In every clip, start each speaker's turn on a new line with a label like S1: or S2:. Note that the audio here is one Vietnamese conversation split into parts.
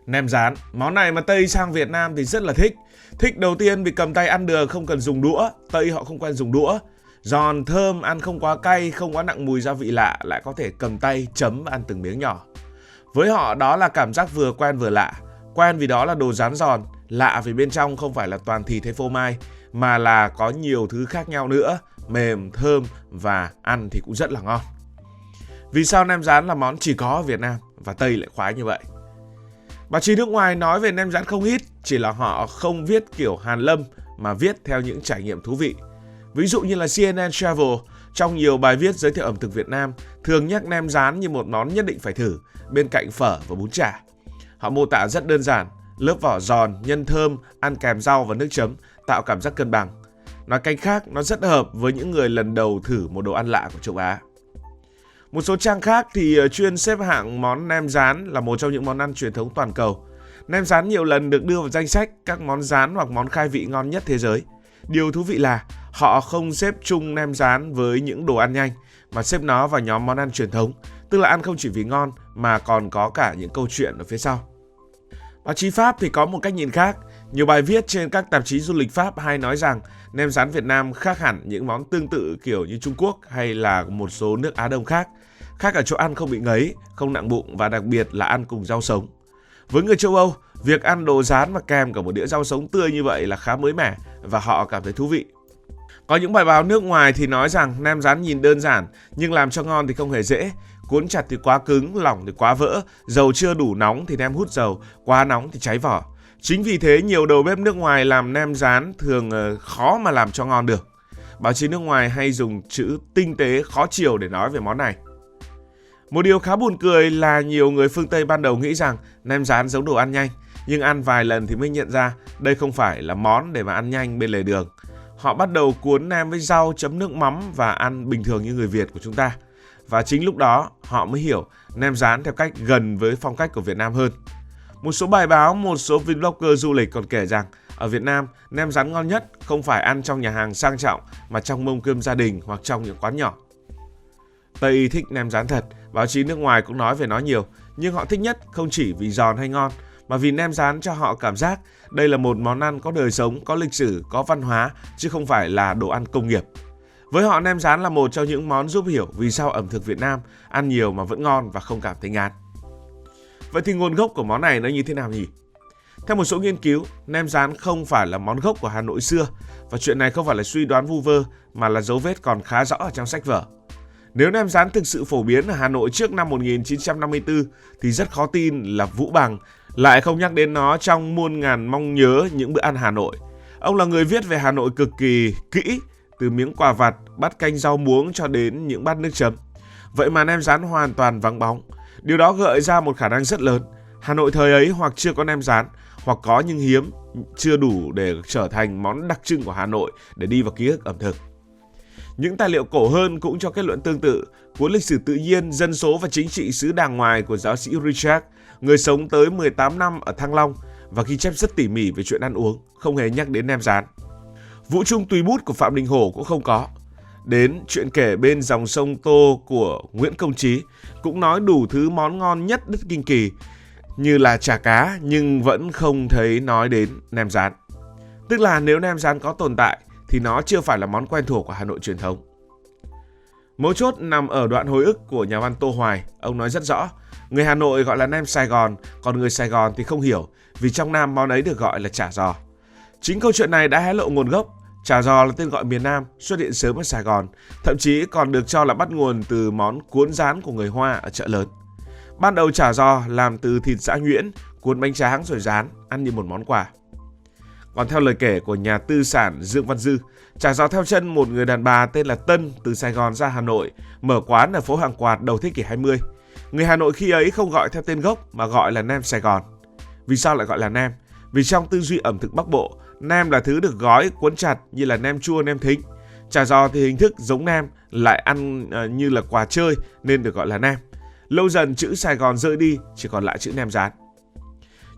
S1: Nem rán, món này mà Tây sang Việt Nam thì rất là thích. Thích đầu tiên vì cầm tay ăn được, không cần dùng đũa. Tây họ không quen dùng đũa. Giòn, thơm, ăn không quá cay, không quá nặng mùi gia vị lạ, lại có thể cầm tay chấm và ăn từng miếng nhỏ. Với họ đó là cảm giác vừa quen vừa lạ. Quen vì đó là đồ rán giòn, lạ vì bên trong không phải là toàn thịt hay phô mai, mà là có nhiều thứ khác nhau nữa, mềm, thơm và ăn thì cũng rất là ngon. Vì sao nem rán là món chỉ có ở Việt Nam và Tây lại khoái như vậy? Báo chí nước ngoài nói về nem rán không ít, chỉ là họ không viết kiểu hàn lâm mà viết theo những trải nghiệm thú vị. Ví dụ như là CNN Travel, trong nhiều bài viết giới thiệu ẩm thực Việt Nam, thường nhắc nem rán như một món nhất định phải thử, bên cạnh phở và bún chả. Họ mô tả rất đơn giản, lớp vỏ giòn, nhân thơm, ăn kèm rau và nước chấm, tạo cảm giác cân bằng. Nói cách khác, nó rất hợp với những người lần đầu thử một đồ ăn lạ của châu Á. Một số trang khác thì chuyên xếp hạng món nem rán là một trong những món ăn truyền thống toàn cầu. Nem rán nhiều lần được đưa vào danh sách các món rán hoặc món khai vị ngon nhất thế giới. Điều thú vị là họ không xếp chung nem rán với những đồ ăn nhanh, mà xếp nó vào nhóm món ăn truyền thống, tức là ăn không chỉ vì ngon mà còn có cả những câu chuyện ở phía sau. Báo chí Pháp thì có một cách nhìn khác. Nhiều bài viết trên các tạp chí du lịch Pháp hay nói rằng nem rán Việt Nam khác hẳn những món tương tự kiểu như Trung Quốc hay là một số nước Á Đông khác. Khác ở chỗ ăn không bị ngấy, không nặng bụng và đặc biệt là ăn cùng rau sống. Với người châu Âu, việc ăn đồ rán và kèm cả một đĩa rau sống tươi như vậy là khá mới mẻ và họ cảm thấy thú vị. Có những bài báo nước ngoài thì nói rằng nem rán nhìn đơn giản nhưng làm cho ngon thì không hề dễ. Cuốn chặt thì quá cứng, lỏng thì quá vỡ, dầu chưa đủ nóng thì nem hút dầu, quá nóng thì cháy vỏ. Chính vì thế nhiều đầu bếp nước ngoài làm nem rán thường khó mà làm cho ngon được. Báo chí nước ngoài hay dùng chữ tinh tế, khó chiều để nói về món này. Một điều khá buồn cười là nhiều người phương Tây ban đầu nghĩ rằng nem rán giống đồ ăn nhanh, nhưng ăn vài lần thì mới nhận ra đây không phải là món để mà ăn nhanh bên lề đường. Họ bắt đầu cuốn nem với rau, chấm nước mắm và ăn bình thường như người Việt của chúng ta. Và chính lúc đó họ mới hiểu nem rán theo cách gần với phong cách của Việt Nam hơn. Một số bài báo, một số vlogger du lịch còn kể rằng ở Việt Nam, nem rán ngon nhất không phải ăn trong nhà hàng sang trọng mà trong mâm cơm gia đình hoặc trong những quán nhỏ. Tây thích nem rán thật, báo chí nước ngoài cũng nói về nó nhiều, nhưng họ thích nhất không chỉ vì giòn hay ngon, mà vì nem rán cho họ cảm giác đây là một món ăn có đời sống, có lịch sử, có văn hóa, chứ không phải là đồ ăn công nghiệp. Với họ, nem rán là một trong những món giúp hiểu vì sao ẩm thực Việt Nam ăn nhiều mà vẫn ngon và không cảm thấy ngán. Vậy thì nguồn gốc của món này nó như thế nào nhỉ? Theo một số nghiên cứu, nem rán không phải là món gốc của Hà Nội xưa, và chuyện này không phải là suy đoán vu vơ mà là dấu vết còn khá rõ ở trong sách vở. Nếu nem rán thực sự phổ biến ở Hà Nội trước năm 1954 thì rất khó tin là Vũ Bằng lại không nhắc đến nó trong muôn ngàn mong nhớ những bữa ăn Hà Nội. Ông là người viết về Hà Nội cực kỳ kỹ, từ miếng quà vặt, bát canh rau muống cho đến những bát nước chấm. Vậy mà nem rán hoàn toàn vắng bóng. Điều đó gợi ra một khả năng rất lớn. Hà Nội thời ấy hoặc chưa có nem rán, hoặc có nhưng hiếm, chưa đủ để trở thành món đặc trưng của Hà Nội để đi vào ký ức ẩm thực. Những tài liệu cổ hơn cũng cho kết luận tương tự. Cuốn Lịch sử tự nhiên, dân số và chính trị xứ Đàng Ngoài của giáo sĩ Richard, người sống tới 18 năm ở Thăng Long và ghi chép rất tỉ mỉ về chuyện ăn uống, không hề nhắc đến nem rán. Vũ Trung Tùy Bút của Phạm Đình Hổ cũng không có. Đến Chuyện kể bên dòng sông Tô của Nguyễn Công Trý cũng nói đủ thứ món ngon nhất đất Kinh Kỳ như là chả cá, nhưng vẫn không thấy nói đến nem rán. Tức là nếu nem rán có tồn tại thì nó chưa phải là món quen thuộc của Hà Nội truyền thống. Mấu chốt nằm ở đoạn hồi ức của nhà văn Tô Hoài. Ông nói rất rõ, người Hà Nội gọi là nem Sài Gòn, còn người Sài Gòn thì không hiểu vì trong Nam món ấy được gọi là chả giò. Chính câu chuyện này đã hé lộ nguồn gốc. Chả giò là tên gọi miền Nam, xuất hiện sớm ở Sài Gòn, thậm chí còn được cho là bắt nguồn từ món cuốn rán của người Hoa ở chợ lớn. Ban đầu chả giò làm từ thịt giã nhuyễn, cuốn bánh tráng rồi rán, ăn như một món quà. Còn theo lời kể của nhà tư sản Dương Văn Dư, chả giò theo chân một người đàn bà tên là Tân từ Sài Gòn ra Hà Nội, mở quán ở phố Hàng Quạt đầu thế kỷ 20. Người Hà Nội khi ấy không gọi theo tên gốc mà gọi là nem Sài Gòn. Vì sao lại gọi là nem? Vì trong tư duy ẩm thực Bắc Bộ, nem là thứ được gói cuốn chặt như là nem chua, nem thính. Chả giò thì hình thức giống nem, lại ăn như là quà chơi nên được gọi là nem. Lâu dần chữ Sài Gòn rơi đi, chỉ còn lại chữ nem rán.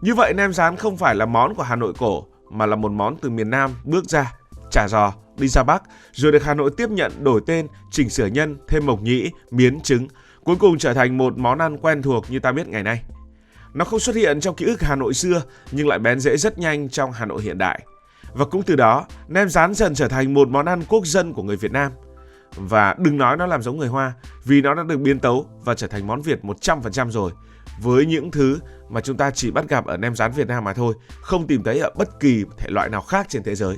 S1: Như vậy nem rán không phải là món của Hà Nội cổ mà là một món từ miền Nam bước ra, chả giò, đi ra Bắc, rồi được Hà Nội tiếp nhận, đổi tên, chỉnh sửa nhân, thêm mộc nhĩ, miến, trứng, cuối cùng trở thành một món ăn quen thuộc như ta biết ngày nay. Nó không xuất hiện trong ký ức Hà Nội xưa nhưng lại bén rễ rất nhanh trong Hà Nội hiện đại. Và cũng từ đó, nem rán dần trở thành một món ăn quốc dân của người Việt Nam. Và đừng nói nó làm giống người Hoa, vì nó đã được biến tấu và trở thành món Việt 100% rồi. Với những thứ mà chúng ta chỉ bắt gặp ở nem rán Việt Nam mà thôi, không tìm thấy ở bất kỳ thể loại nào khác trên thế giới.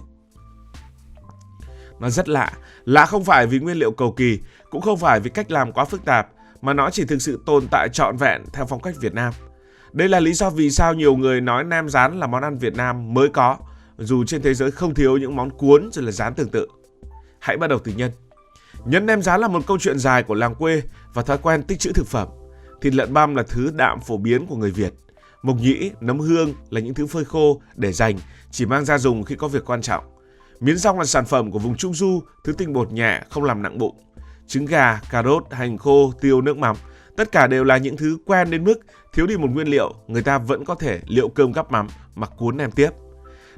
S1: Nó rất lạ. Lạ không phải vì nguyên liệu cầu kỳ, cũng không phải vì cách làm quá phức tạp, mà nó chỉ thực sự tồn tại trọn vẹn theo phong cách Việt Nam. Đây là lý do vì sao nhiều người nói nem rán là món ăn Việt Nam mới có, dù trên thế giới không thiếu những món cuốn rồi là rán tương tự. Hãy bắt đầu từ nhân. Nhân nem rán là một câu chuyện dài của làng quê và thói quen tích trữ thực phẩm. Thịt lợn băm là thứ đạm phổ biến của người Việt. Mộc nhĩ, nấm hương là những thứ phơi khô để dành, chỉ mang ra dùng khi có việc quan trọng. Miến dong là sản phẩm của vùng Trung Du, thứ tinh bột nhẹ, không làm nặng bụng. Trứng gà, cà rốt, hành khô, tiêu, nước mắm, tất cả đều là những thứ quen đến mức thiếu đi một nguyên liệu, người ta vẫn có thể liệu cơm gắp mắm mà cuốn nem tiếp.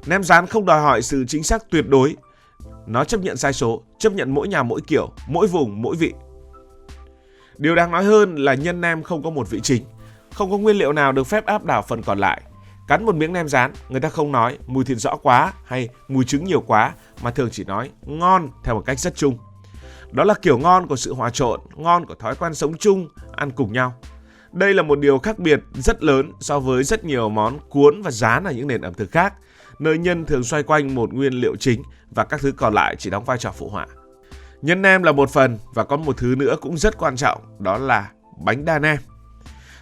S1: Nem rán không đòi hỏi sự chính xác tuyệt đối. Nó chấp nhận sai số, chấp nhận mỗi nhà mỗi kiểu, mỗi vùng mỗi vị. Điều đáng nói hơn là nhân nem không có một vị chính, không có nguyên liệu nào được phép áp đảo phần còn lại. Cắn một miếng nem rán, người ta không nói mùi thịt rõ quá hay mùi trứng nhiều quá, mà thường chỉ nói ngon theo một cách rất chung. Đó là kiểu ngon của sự hòa trộn, ngon của thói quen sống chung, ăn cùng nhau. Đây là một điều khác biệt rất lớn so với rất nhiều món cuốn và rán ở những nền ẩm thực khác, nơi nhân thường xoay quanh một nguyên liệu chính và các thứ còn lại chỉ đóng vai trò phụ họa. Nhân nem là một phần và có một thứ nữa cũng rất quan trọng, đó là bánh đa nem.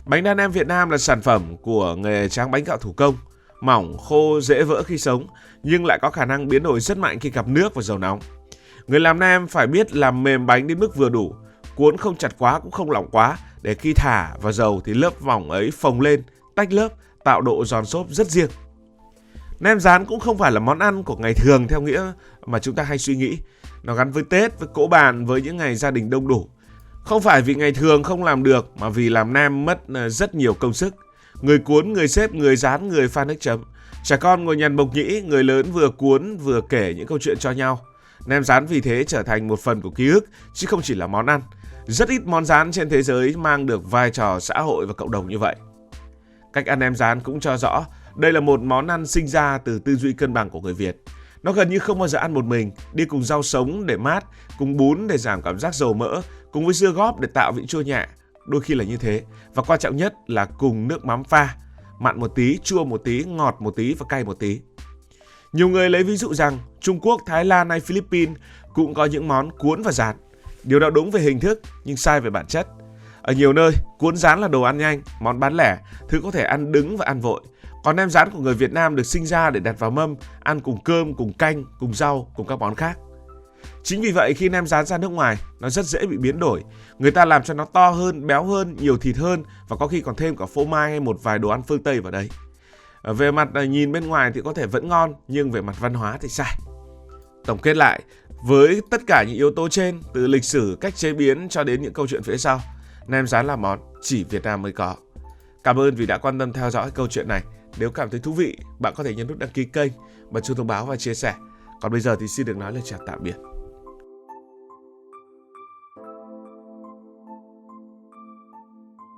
S1: Bánh đa nem Việt Nam là sản phẩm của nghề tráng bánh gạo thủ công, mỏng, khô, dễ vỡ khi sống, nhưng lại có khả năng biến đổi rất mạnh khi gặp nước và dầu nóng. Người làm nem phải biết làm mềm bánh đến mức vừa đủ, cuốn không chặt quá cũng không lỏng quá, để khi thả vào dầu thì lớp mỏng ấy phồng lên, tách lớp, tạo độ giòn xốp rất riêng. Nem rán cũng không phải là món ăn của ngày thường theo nghĩa mà chúng ta hay suy nghĩ. Nó gắn với Tết, với cỗ bàn, với những ngày gia đình đông đủ. Không phải vì ngày thường không làm được, mà vì làm nem mất rất nhiều công sức. Người cuốn, người xếp, người rán, người pha nước chấm. Trẻ con ngồi nhằn mộc nhĩ, người lớn vừa cuốn vừa kể những câu chuyện cho nhau. Nem rán vì thế trở thành một phần của ký ức, chứ không chỉ là món ăn. Rất ít món rán trên thế giới mang được vai trò xã hội và cộng đồng như vậy. Cách ăn nem rán cũng cho rõ, đây là một món ăn sinh ra từ tư duy cân bằng của người Việt. Nó gần như không bao giờ ăn một mình, đi cùng rau sống để mát, cùng bún để giảm cảm giác dầu mỡ, cùng với dưa góp để tạo vị chua nhẹ. Đôi khi là như thế, và quan trọng nhất là cùng nước mắm pha, mặn một tí, chua một tí, ngọt một tí và cay một tí. Nhiều người lấy ví dụ rằng Trung Quốc, Thái Lan hay Philippines cũng có những món cuốn và rán. Điều đó đúng về hình thức nhưng sai về bản chất. Ở nhiều nơi, cuốn rán là đồ ăn nhanh, món bán lẻ, thứ có thể ăn đứng và ăn vội. Còn nem rán của người Việt Nam được sinh ra để đặt vào mâm, ăn cùng cơm, cùng canh, cùng rau, cùng các món khác. Chính vì vậy khi nem rán ra nước ngoài, nó rất dễ bị biến đổi. Người ta làm cho nó to hơn, béo hơn, nhiều thịt hơn và có khi còn thêm cả phô mai hay một vài đồ ăn phương Tây vào đấy. Về mặt nhìn bên ngoài thì có thể vẫn ngon, nhưng về mặt văn hóa thì sai. Tổng kết lại, với tất cả những yếu tố trên, từ lịch sử, cách chế biến cho đến những câu chuyện phía sau, nem rán là món chỉ Việt Nam mới có. Cảm ơn vì đã quan tâm theo dõi câu chuyện này. Nếu cảm thấy thú vị, bạn có thể nhấn nút đăng ký kênh, bật chuông thông báo và chia sẻ. Còn bây giờ thì xin được nói lời chào tạm biệt.